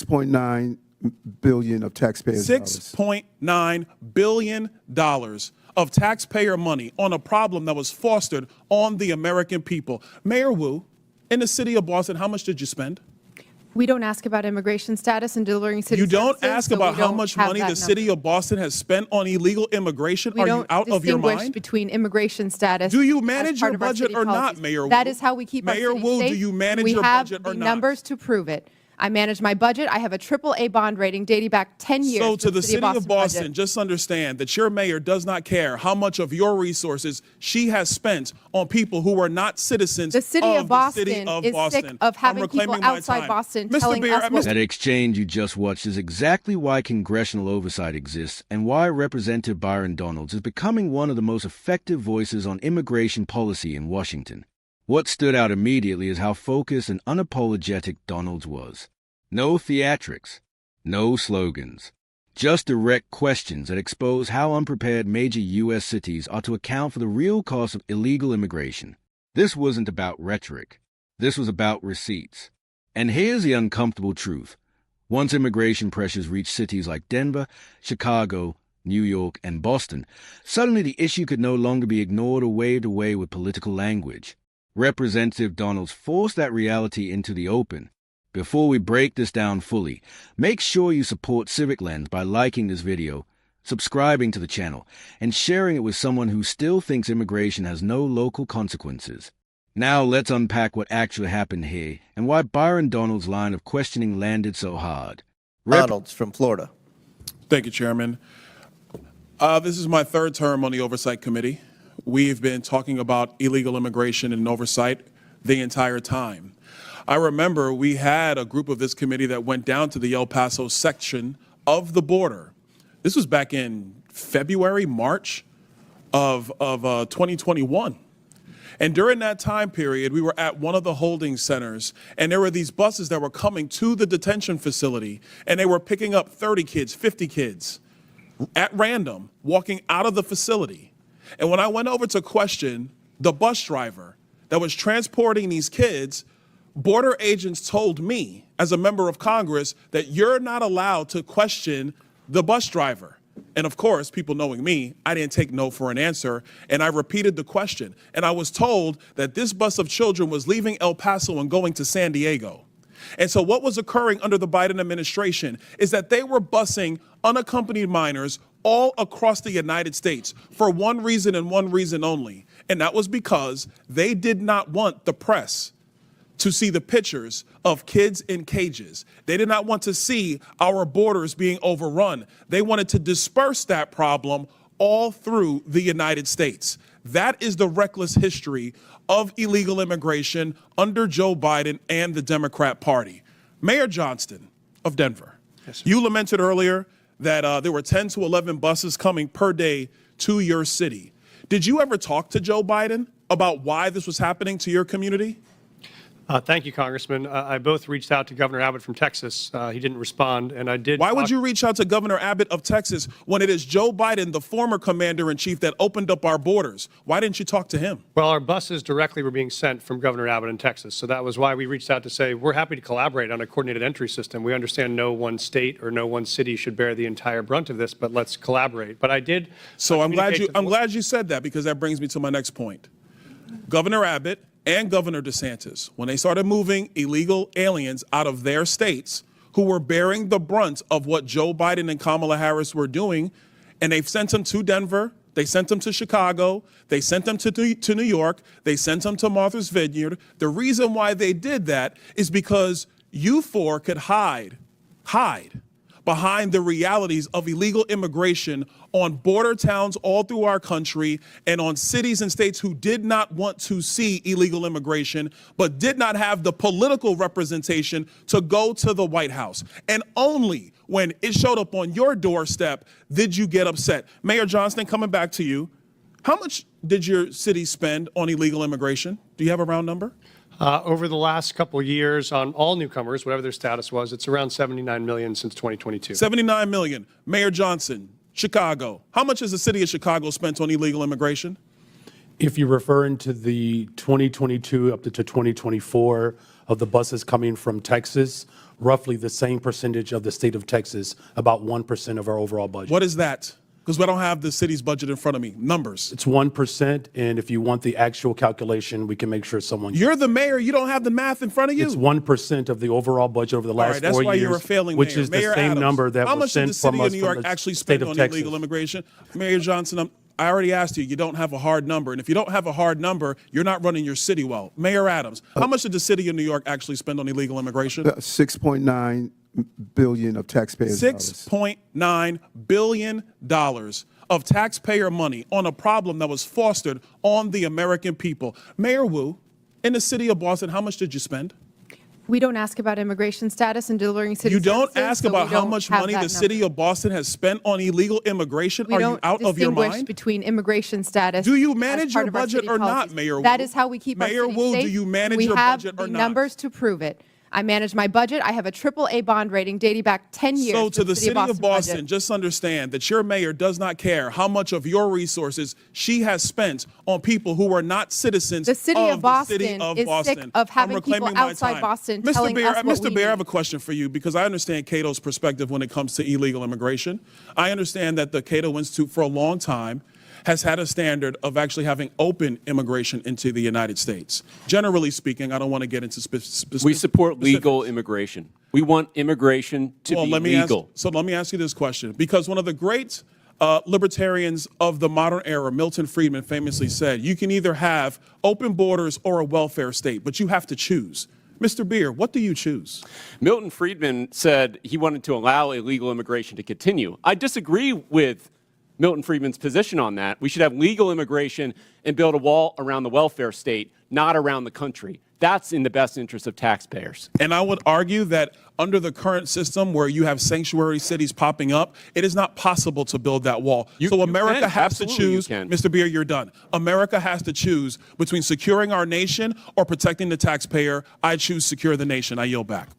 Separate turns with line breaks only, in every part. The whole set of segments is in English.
$6.9 billion of taxpayers' dollars.
$6.9 billion of taxpayer money on a problem that was fostered on the American people. Mayor Wu, in the city of Boston, how much did you spend?
We don't ask about immigration status and delivering city
You don't
services,
ask
so
about
we
how
don't
much
have
money
that
the city of Boston has spent on illegal immigration?
We
Are
don't
you out of your
distinguish
mind?
between immigration status.
Do you
as
manage
part
your
of our
budget
city
or not,
policies.
Mayor Wu?
That is how we keep
Mayor
our city
Wu,
safe.
do you manage
we
your
have
budget or
the
not?
numbers to prove it. I manage my budget. I have a AAA bond rating dating back 10 years.
So to the city of Boston,
budget.
just understand that your mayor does not care how much of your resources she has spent on people who are not citizens
The city of Boston
is
is sick of having people outside Boston telling us what
That exchange you just watched is exactly why congressional oversight exists and why Representative Byron Donalds is becoming one of the most effective voices on immigration policy in Washington. What stood out immediately is how focused and unapologetic Donalds was. No theatrics, no slogans, just direct questions that expose how unprepared major U.S. cities are to account for the real cost of illegal immigration. This wasn't about rhetoric. This was about receipts. And here's the uncomfortable truth. Once immigration pressures reached cities like Denver, Chicago, New York, and Boston, suddenly the issue could no longer be ignored or waved away with political language. Representative Donalds forced that reality into the open. Before we break this down fully, make sure you support Civic Lens by liking this video, subscribing to the channel, and sharing it with someone who still thinks immigration has no local consequences. Now let's unpack what actually happened here and why Byron Donalds' line of questioning landed so hard.
Donalds from Florida.
Thank you, Chairman. This is my third term on the Oversight Committee. We've been talking about illegal immigration and oversight the entire time. I remember we had a group of this committee that went down to the El Paso section of the border. This was back in February, March of 2021. And during that time period, we were at one of the holding centers, and there were these buses that were coming to the detention facility, and they were picking up 30 kids, 50 kids at random, walking out of the facility. And when I went over to question the bus driver that was transporting these kids, border agents told me, as a member of Congress, that you're not allowed to question the bus driver. And of course, people knowing me, I didn't take no for an answer, and I repeated the question. And I was told that this bus of children was leaving El Paso and going to San Diego. And so what was occurring under the Biden administration is that they were busing unaccompanied minors all across the United States for one reason and one reason only. And that was because they did not want the press to see the pictures of kids in cages. They did not want to see our borders being overrun. They wanted to disperse that problem all through the United States. That is the reckless history of illegal immigration under Joe Biden and the Democrat Party. Mayor Johnston of Denver, yes, you lamented earlier that there were 10 to 11 buses coming per day to your city. Did you ever talk to Joe Biden about why this was happening to your community?
Thank you, Congressman. I both reached out to Governor Abbott from Texas. He didn't respond, and I did.
Why would you reach out to Governor Abbott of Texas when it is Joe Biden, the former commander-in-chief, that opened up our borders? Why didn't you talk to him?
Well, our buses directly were being sent from Governor Abbott in Texas, so that was why we reached out to say we're happy to collaborate on a coordinated entry system. We understand no one state or no one city should bear the entire brunt of this, but let's collaborate. But I did.
So I'm glad you said that, because that brings me to my next point. Governor Abbott and Governor DeSantis, when they started moving illegal aliens out of their states who were bearing the brunt of what Joe Biden and Kamala Harris were doing, and they've sent them to Denver, they sent them to Chicago, they sent them to New York, they sent them to Martha's Vineyard. The reason why they did that is because you four could hide behind the realities of illegal immigration on border towns all through our country and on cities and states who did not want to see illegal immigration, but did not have the political representation to go to the White House. And only when it showed up on your doorstep did you get upset. Mayor Johnston, coming back to you, how much did your city spend on illegal immigration? Do you have a round number?
Over the last couple of years on all newcomers, whatever their status was, it's around $79 million since 2022.
$79 million. Mayor Johnson, Chicago. How much has the city of Chicago spent on illegal immigration?
If you're referring to the 2022 up to 2024 of the buses coming from Texas, roughly the same percentage of the state of Texas, about 1% of our overall budget.
What is that? Because we don't have the city's budget in front of me. Numbers.
It's 1%, and if you want the actual calculation, we can make sure someone.
You're the mayor. You don't have the math in front of you.
It's 1% of the overall budget over the
All
last
right, that's
4
why
years,
you're a failing
which
mayor.
is the
Mayor
same
Adams,
number that
how
was
much did the
sent from
city of
us
New
from
York
the
actually
state
spend
of
on
Texas.
illegal immigration? Mayor Johnson, I already asked you. You don't have a hard number, and if you don't have a hard number, you're not running your city well. Mayor Adams, how much did the city of New York actually spend on illegal immigration?
$6.9 billion of taxpayers' dollars.
$6.9 billion of taxpayer money on a problem that was fostered on the American people. Mayor Wu, in the city of Boston, how much did you spend?
We don't ask about immigration status and delivering city
You don't
services,
ask
so we
about how
don't
much
have
money
that
the city
number.
of Boston has spent on illegal immigration.
We
Are you
don't
out of your
distinguish
mind?
between immigration status.
Do you
as
manage
part
your
of our
budget
city
or not,
policies.
Mayor Wu?
That is how we keep our
Mayor
city
Wu,
safe.
do you manage
we
your
have
budget or
the
not?
numbers to prove it. I manage my budget. I have a AAA bond rating dating back 10 years.
So to the city of Boston,
budget.
just understand that your mayor does not care how much of your resources she has spent on people who are not citizens
The city of Boston
the city of
is
Boston.
sick of having
I'm reclaiming
people
my
outside
time.
Boston
Mr.
telling
Bear,
us what
Mr.
we
Bear, I have
need.
a question for you because I understand Cato's perspective when it comes to illegal immigration. I understand that the Cato Institute for a long time has had a standard of actually having open immigration into the United States. Generally speaking, I don't want to get into specifics.
We support legal immigration. We want immigration to be legal.
So let me ask you this question, because one of the great libertarians of the modern era, Milton Friedman, famously said, you can either have open borders or a welfare state, but you have to choose. Mr. Beer, what do you choose?
Milton Friedman said he wanted to allow illegal immigration to continue. I disagree with Milton Friedman's position on that. We should have legal immigration and build a wall around the welfare state, not around the country. That's in the best interest of taxpayers.
And I would argue that under the current system where you have sanctuary cities popping up, it is not possible to build that wall. So America
can.
has to
Absolutely you
choose,
can.
Mr. Beer, you're done. America has to choose between securing our nation or protecting the taxpayer. I choose secure the nation. I yield back.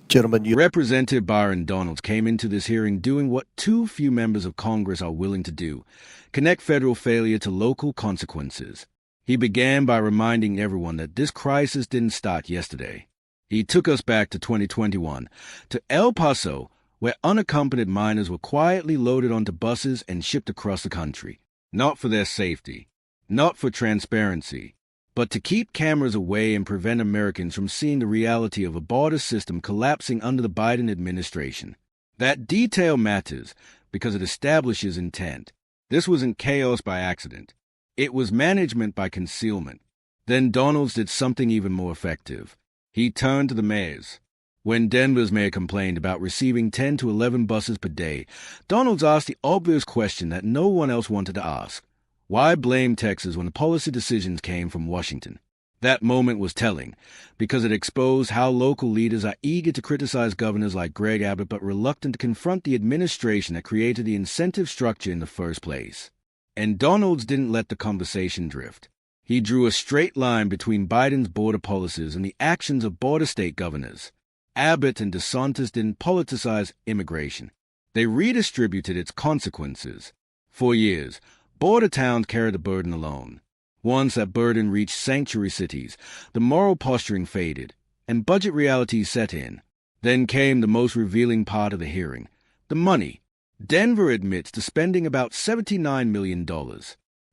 Gentlemen,
Representative Byron Donalds came into this hearing doing what too few members of Congress are willing to do: connect federal failure to local consequences. He began by reminding everyone that this crisis didn't start yesterday. He took us back to 2021, to El Paso, where unaccompanied minors were quietly loaded onto buses and shipped across the country, not for their safety, not for transparency, but to keep cameras away and prevent Americans from seeing the reality of a border system collapsing under the Biden administration. That detail matters because it establishes intent. This wasn't chaos by accident. It was management by concealment. Then Donalds did something even more effective. He turned to the mayors. When Denver's mayor complained about receiving 10 to 11 buses per day, Donalds asked the obvious question that no one else wanted to ask. Why blame Texas when the policy decisions came from Washington? That moment was telling, because it exposed how local leaders are eager to criticize governors like Greg Abbott but reluctant to confront the administration that created the incentive structure in the first place. And Donalds didn't let the conversation drift. He drew a straight line between Biden's border policies and the actions of border state governors. Abbott and DeSantis didn't politicize immigration. They redistributed its consequences. For years, border towns carried the burden alone. Once that burden reached sanctuary cities, the moral posturing faded, and budget realities set in. Then came the most revealing part of the hearing: the money. Denver admits to spending about $79 million.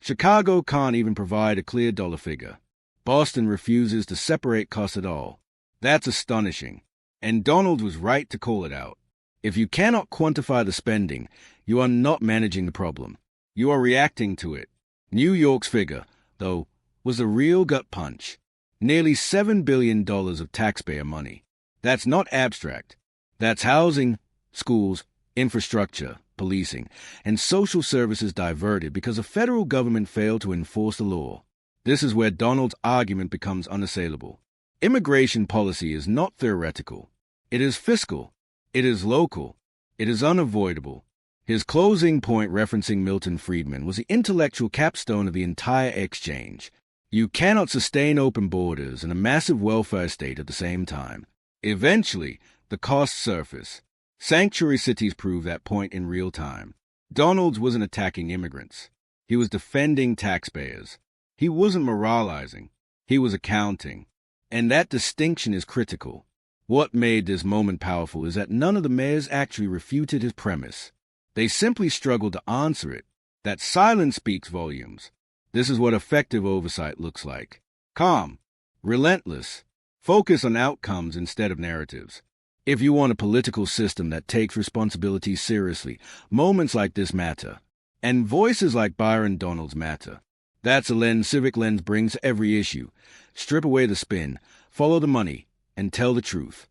Chicago can't even provide a clear dollar figure. Boston refuses to separate costs at all. That's astonishing. And Donald was right to call it out. If you cannot quantify the spending, you are not managing the problem. You are reacting to it. New York's figure, though, was a real gut punch. Nearly $7 billion of taxpayer money. That's not abstract. That's housing, schools, infrastructure, policing, and social services diverted because the federal government failed to enforce the law. This is where Donald's argument becomes unassailable. Immigration policy is not theoretical. It is fiscal. It is local. It is unavoidable. His closing point, referencing Milton Friedman, was the intellectual capstone of the entire exchange. You cannot sustain open borders and a massive welfare state at the same time. Eventually, the costs surface. Sanctuary cities prove that point in real time. Donalds wasn't attacking immigrants. He was defending taxpayers. He wasn't moralizing. He was accounting. And that distinction is critical. What made this moment powerful is that none of the mayors actually refuted his premise. They simply struggled to answer it. That silence speaks volumes. This is what effective oversight looks like. Calm, relentless, focus on outcomes instead of narratives. If you want a political system that takes responsibility seriously, moments like this matter. And voices like Byron Donalds matter. That's a lens Civic Lens brings to every issue. Strip away the spin, follow the money, and tell the truth.